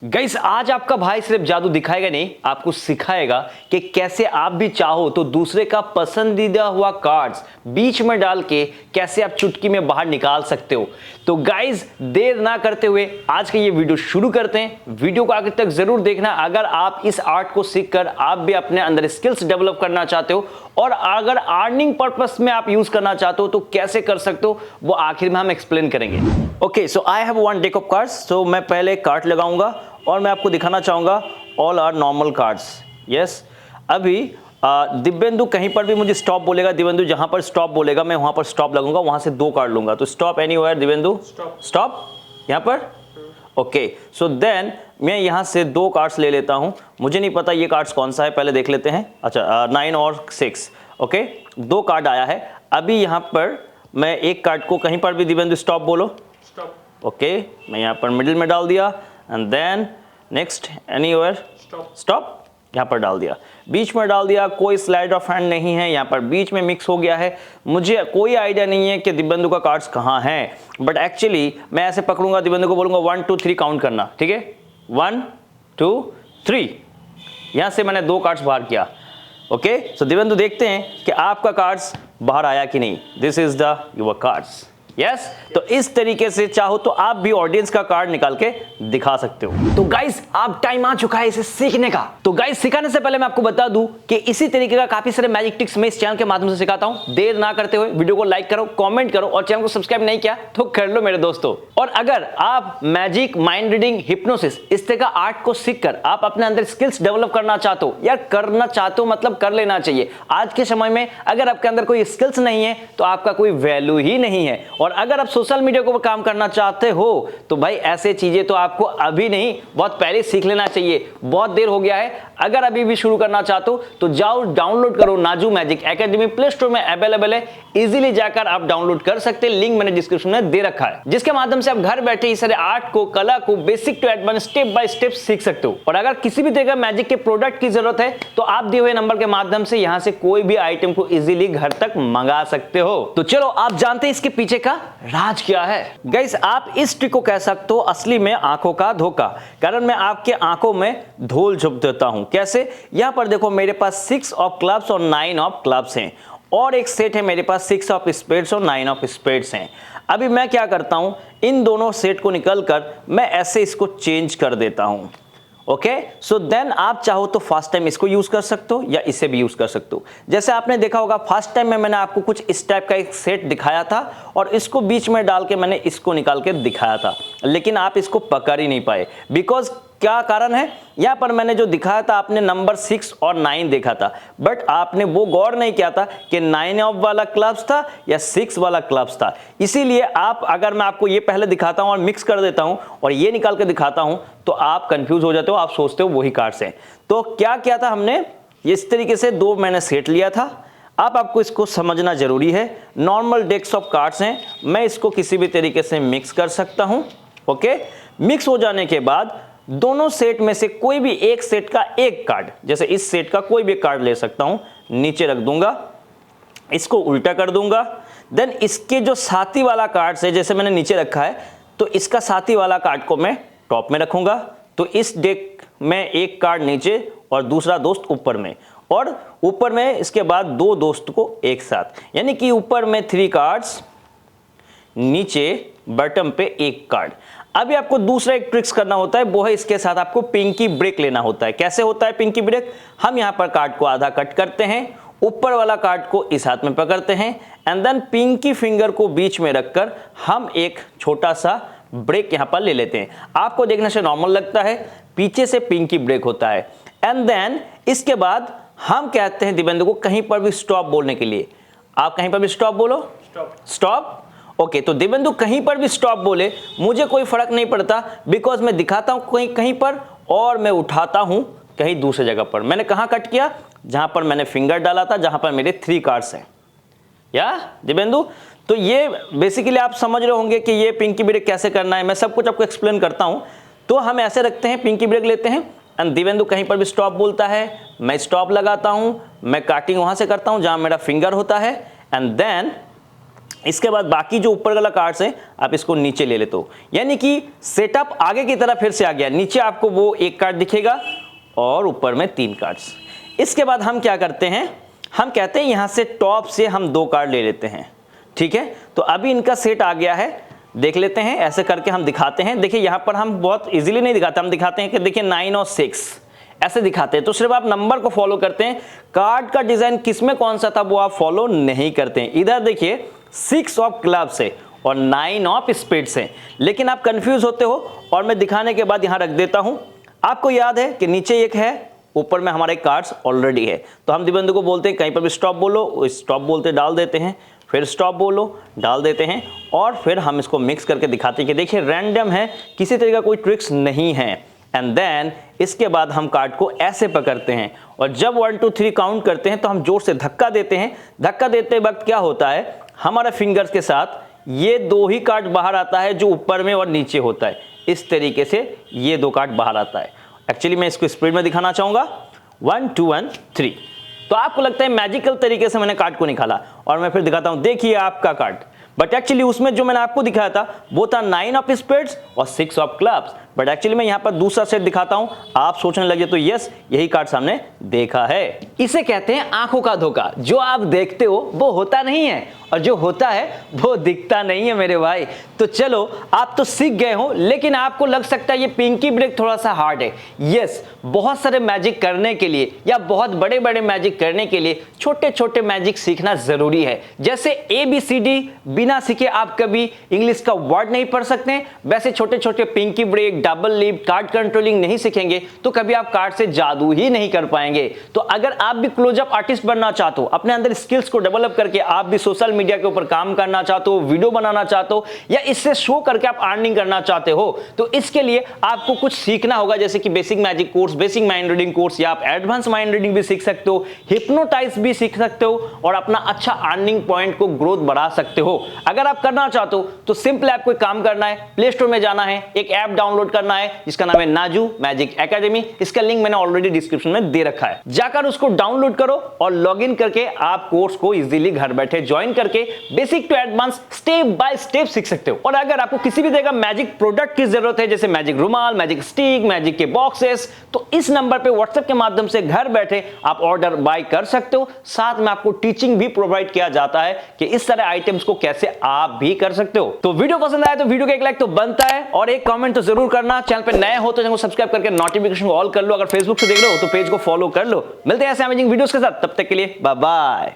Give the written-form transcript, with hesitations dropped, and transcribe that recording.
Guys आज आपका भाई सिर्फ जादू दिखाएगा नहीं, आपको सिखाएगा कि कैसे आप भी चाहो तो दूसरे का पसंदीदा हुआ कार्ड्स बीच में डाल के कैसे आप चुटकी में बाहर निकाल सकते हो। तो गाइस देर ना करते हुए आज का ये वीडियो शुरू करते हैं। वीडियो को आगे तक जरूर देखना अगर आप इस आर्ट को सीखकर आप भी अपने अंदर स्किल्स डेवलप करना चाहते हो और अगर अर्निंग पर्पस में आप यूज करना चाहते हो तो कैसे कर सकते हो वो आखिर में हम एक्सप्लेन करेंगे। Okay, so I have one deck of cards. So मैं पहले कार्ड लगाऊंगा और मैं आपको दिखाना चाहूंगा all are normal cards. Yes, अभी दिव्येंदु कहीं पर भी मुझे स्टॉप बोलेगा, दिव्येंदु जहां पर स्टॉप बोलेगा मैं वहां पर स्टॉप लगूंगा, वहां से दो कार्ड लूंगा। तो स्टॉप एनीवेयर दिव्येंदु, स्टॉप यहां पर। ओके, सो देन मैं यहां से दो कार्ड्स ले लेता हूं। मुझे नहीं पता ये कार्ड्स कौन सा है, पहले देख लेते हैं। अच्छा 9 और 6। ओके, दो कार्ड आया है। अभी यहां पर मैं एक कार्ड को कहीं पर भी दिव्येंदु स्टॉप बोलो। ओके, मैं यहां पर मिडिल में डाल दिया and then next anywhere stop यहाँ पर डाल दिया, बीच में डाल दिया। कोई स्लाइड ऑफ हैंड नहीं है, यहाँ पर बीच में मिक्स हो गया है। मुझे कोई आइडिया नहीं है कि दिव्येंदु का कार्ड्स कहाँ हैं, बट एक्चुअली मैं ऐसे पकड़ूंगा, दिव्येंदु को बोलूंगा 1 2 3 काउंट करना। ठीक है, 1 2 3। यहाँ से मैंने दो कार्ड्स बाहर किया। ओके, सो दिव्येंदु देखते हैं कि आपका कार्ड्स बाहर आया कि नहीं। This is the your cards. Yes, तो इस तरीके से चाहो तो आप भी ऑडियंस का कार्ड निकाल के दिखा सकते हो। तो गाइस अब टाइम आ चुका है इसे सीखने का। तो गाइस सिखाने से पहले मैं आपको बता दूं कि इसी तरीके का काफी सारे मैजिक ट्रिक्स मैं इस चैनल के माध्यम से सिखाता हूं। देर ना करते हुए वीडियो को लाइक करो, कमेंट करो और चैनल को सब्सक्राइब नहीं किया तो कर लो मेरे दोस्तों। और अगर आप मैजिक, माइंड रीडिंग, हिप्नोसिस इस तरह का आर्ट को सीखकर आप अपने अंदर स्किल्स डेवलप करना चाहते हो या करना चाहते हो, मतलब कर लेना चाहिए। आज के समय में अगर आपके अंदर कोई स्किल्स नहीं है तो आपका कोई वैल्यू ही नहीं है। और अगर आप सोशल मीडिया को काम करना चाहते हो तो भाई ऐसे चीजें तो आपको अभी नहीं, बहुत पहले सीख लेना चाहिए। बहुत देर हो गया है। अगर अभी भी शुरू करना चाहते हो तो जाओ डाउनलोड करो नाजू मैजिक एकेडमी, प्ले स्टोर में अवेलेबल है, इजीली जाकर आप डाउनलोड कर सकते हैं। लिंक मैंने डिस्क्रिप्शन में दे रखा है, जिसके माध्यम से आप घर बैठे इस सारे आर्ट को, कला को basic to advance step by step सीख सकते हो। और अगर किसी भी तरह का मैजिक के प्रोडक्ट की जरूरत है तो आप दिए हुए नंबर के माध्यम से यहां से कोई भी आइटम को इजीली घर तक मंगा सकते हो। तो चलो आप जानते हैं इसके पीछे का राज क्या है। गाइस आप इस ट्रिक को कह सकते हो असली में आंखों का धोखा, कारण मैं आपके आंखों में धूल झोंक देता हूं। कैसे? यहां पर देखो मेरे पास 6 ऑफ क्लब्स और 9 ऑफ क्लब्स हैं और एक सेट है मेरे पास 6 ऑफ स्पेड्स और 9 ऑफ स्पेड्स हैं। अभी मैं क्या करता हूं, इन दोनों सेट को निकलकर मैं ऐसे इसको चेंज कर देता हूं। ओके, सो देन आप चाहो तो फर्स्ट टाइम इसको यूज कर सकते हो या इसे भी यूज कर सकते हो। जैसे आपने देखा होगा फर्स्ट टाइम में मैंने आपको कुछ इस टाइप का एक सेट दिखाया था और इसको बीच में डाल के मैंने इसको निकाल के दिखाया था, लेकिन आप इसको पकड़ ही नहीं पाए। बिकॉज क्या कारण है, यहां पर मैंने जो दिखाया था आपने नंबर 6 और 9 देखा था, बट आपने वो गौर नहीं किया था कि 9 ऑफ वाला क्लब्स था या 6 वाला क्लब्स था। इसीलिए आप, अगर मैं आपको ये पहले दिखाता हूं और मिक्स कर देता हूं और ये निकाल के दिखाता हूं तो आप कंफ्यूज हो जाते हो, आप सोचते हो वही कार्ड्स हैं। तो क्या किया था हमने, इस तरीके से दो मैंने सेट लिया था। अब आपको इसको समझना जरूरी है। नॉर्मल डेक्स ऑफ कार्ड्स हैं, मैं इसको किसी भी तरीके से मिक्स कर सकता हूं। ओके, मिक्स हो जाने के बाद दोनों सेट में से कोई भी एक सेट का एक कार्ड, जैसे इस सेट का कोई भी कार्ड ले सकता हूं, नीचे रख दूंगा, इसको उल्टा कर दूंगा। देन इसके जो साथी वाला कार्ड है, जैसे मैंने नीचे रखा है तो इसका साथी वाला कार्ड को मैं टॉप में रखूंगा। तो इस डेक में एक कार्ड नीचे और दूसरा दोस्त ऊपर में, और ऊपर में इसके बाद दो दोस्त को एक साथ, यानी कि ऊपर में 3 कार्ड्स, नीचे बॉटम पे एक कार्ड। अभी आपको दूसरा एक ट्रिक्स करना होता है, वो है इसके साथ आपको पिंकी ब्रेक लेना होता है। कैसे होता है पिंकी ब्रेक? हम यहां पर कार्ड को आधा कट करते हैं, ऊपर वाला कार्ड को इस हाथ में पकड़ते हैं एंड देन पिंकी फिंगर को बीच में रखकर हम एक छोटा सा ब्रेक यहां पर ले लेते हैं। आपको देखने से नॉर्मल लगता है, पीछे से पिंकी ब्रेक होता है। एंड देन इसके बाद हम कहते हैं दिव्येंदु को कहीं पर भी स्टॉप बोलने के लिए। आप कहीं पर भी स्टॉप बोलो, स्टॉप। ओके, तो दिव्येंदु कहीं पर भी स्टॉप बोले, मुझे कोई फर्क नहीं पड़ता, बिकॉज मैं दिखाता हूं कहीं पर और मैं उठाता हूं कहीं दूसरी जगह पर। मैंने कहां कट किया? जहां पर मैंने फिंगर डाला था, जहां पर मेरे 3 कार्ड्स हैं। या दिव्येंदु, तो ये बेसिकली आप समझ रहे होंगे कि ये पिंकी ब्रेक कैसे करना है। मैं सब कुछ आपको एक्सप्लेन करता हूं। तो हम ऐसे रखते हैं, पिंकी ब्रेक लेते हैं एंड दिव्येंदु कहीं पर भी स्टॉप बोलता है, मैं स्टॉप लगाता हूं, मैं काटिंग वहां से करता हूं जहां मेरा फिंगर होता है एंड देन इसके बाद बाकी जो ऊपर वाला कार्ड्स है आप इसको नीचे ले लेते हो, यानी कि सेटअप आगे की तरफ फिर से आ गया। नीचे आपको वो एक कार्ड दिखेगा और ऊपर में 3 कार्ड्स। इसके बाद हम क्या करते हैं, हम कहते हैं यहां से टॉप से हम 2 कार्ड ले लेते हैं, ठीक है। तो अभी इनका सेट आ गया है, देख लेते हैं, ऐसे करके हम दिखाते हैं। देखिए यहां पर हम बहुत इजीली नहीं दिखाते, हम दिखाते हैं कि देखिए 9 और 6 ऐसे दिखाते हैं। तो सिर्फ आप नंबर को फॉलो करते हैं, कार्ड का डिजाइन किसमें कौन सा था वो आप फॉलो नहीं करते हैं। इधर देखिए 6 ऑफ क्लब्स है और 9 ऑफ स्पेड्स है, लेकिन आप कंफ्यूज होते हो और मैं दिखाने के बाद यहां रख देता हूं। आपको याद है कि नीचे एक है, ऊपर में हमारे कार्ड्स ऑलरेडी है, तो हम दिबंधु को बोलते हैं कहीं पर भी स्टॉप बोलो, स्टॉप बोलते डाल देते हैं, फिर स्टॉप बोलो डाल देते हैं, और फिर हम इसको मिक्स करके दिखाते हैं कि देखिए रैंडम है, किसी तरह का कोई ट्रिक्स नहीं है। एंड देन इसके बाद हम कार्ड को ऐसे पकड़ते हैं और जब 1 2 3 काउंट करते हैं तो हम जोर से धक्का देते हैं। धक्का देते वक्त क्या होता है, हमारे फिंगर्स के साथ ये 2 ही कार्ड बाहर आता है जो ऊपर में और नीचे होता है। इस तरीके से ये 2 कार्ड बाहर आता है। एक्चुअली मैं इसको स्पीड में दिखाना चाहूंगा, 1 2 1 3। तो आपको लगता है मैजिकल तरीके से मैंने कार्ड को निकाला और मैं फिर दिखाता हूं, देखिए आपका कार्ड। बट एक्चुअली उसमें जो मैंने आपको दिखाया था वो था 9 ऑफ स्पेड्स और 6 ऑफ क्लब्स। बट एक्चुअली मैं यहां पर दूसरा सेट दिखाता हूं, आप सोचने लगे तो यस यही कार्ड सामने देखा है। इसे कहते हैं आंखों का धोखा। जो आप देखते हो वो होता नहीं है और जो होता है वो दिखता नहीं है मेरे भाई। तो चलो आप तो सीख गए हो, लेकिन आपको लग सकता है ये पिंकी ब्रेक थोड़ा सा हार्ड है। यस, बहुत सारे मैजिक करने के लिए या बहुत बड़े बड़े मैजिक करने के लिए छोटे छोटे मैजिक सीखना जरूरी है। जैसे ABCD बिना सीखे आप कभी इंग्लिश का वर्ड नहीं पढ़ सकते, वैसे छोटे छोटे pinky break, double lift, card controlling नहीं सीखेंगे तो कभी आप कार्ड से जादू ही नहीं कर पाएंगे। तो अगर आप भी क्लोजअप आर्टिस्ट बनना चाहते हो, अपने अंदर स्किल्स को डेवलप करके आप भी सोशल मीडिया के ऊपर काम करना चाहते हो, वीडियो बनाना चाहते हो, या इससे शो करके आप अर्निंग करना चाहते हो, तो इसके लिए आपको कुछ सीखना होगा। जैसे कि basic magic course, basic mind reading course, या आप एडवांस माइंड रीडिंग भी सीख सकते हो, हिप्नोटाइज भी सीख सकते हो और अपना अच्छा अर्निंग पॉइंट को ग्रोथ बढ़ा सकते हो। अगर आप करना चाहते हो तो सिंपल आपको काम करना है, प्ले स्टोर में जाना है, एक ऐप डाउनलोड करना है जिसका नाम है नाजू मैजिक एकेडमी। इसका लिंक मैंने ऑलरेडी डिस्क्रिप्शन में दे रखा है, जाकर उसको डाउनलोड करो और लॉगिन करके आप कोर्स को इजीली घर बैठे ज्वाइन करके basic to advance step by step सीख सकते हो। और अगर आपको किसी भी तरह का मैजिक प्रोडक्ट की जरूरत है, जैसे मैजिक रुमाल, मैजिक स्टिक, मैजिक के बॉक्सेस, तो इस नंबर पे व्हाट्सएप के माध्यम से घर बैठे आप ऑर्डर बाय कर सकते हो। साथ में आपको टीचिंग भी प्रोवाइड किया जाता है कि इस तरह आइटम्स को कैसे आप भी कर सकते हो। तो वीडियो पसंद आया तो वीडियो को एक लाइक तो बनता है और एक कमेंट तो जरूर करना। चैनल पे नए हो तो चैनल को सब्सक्राइब करके नोटिफिकेशन को ऑल कर लो। अगर फेसबुक से देख रहे हो तो पेज को फॉलो कर लो। मिलते हैं ऐसे अमेजिंग वीडियोस के साथ, तब तक के लिए बाय बाय।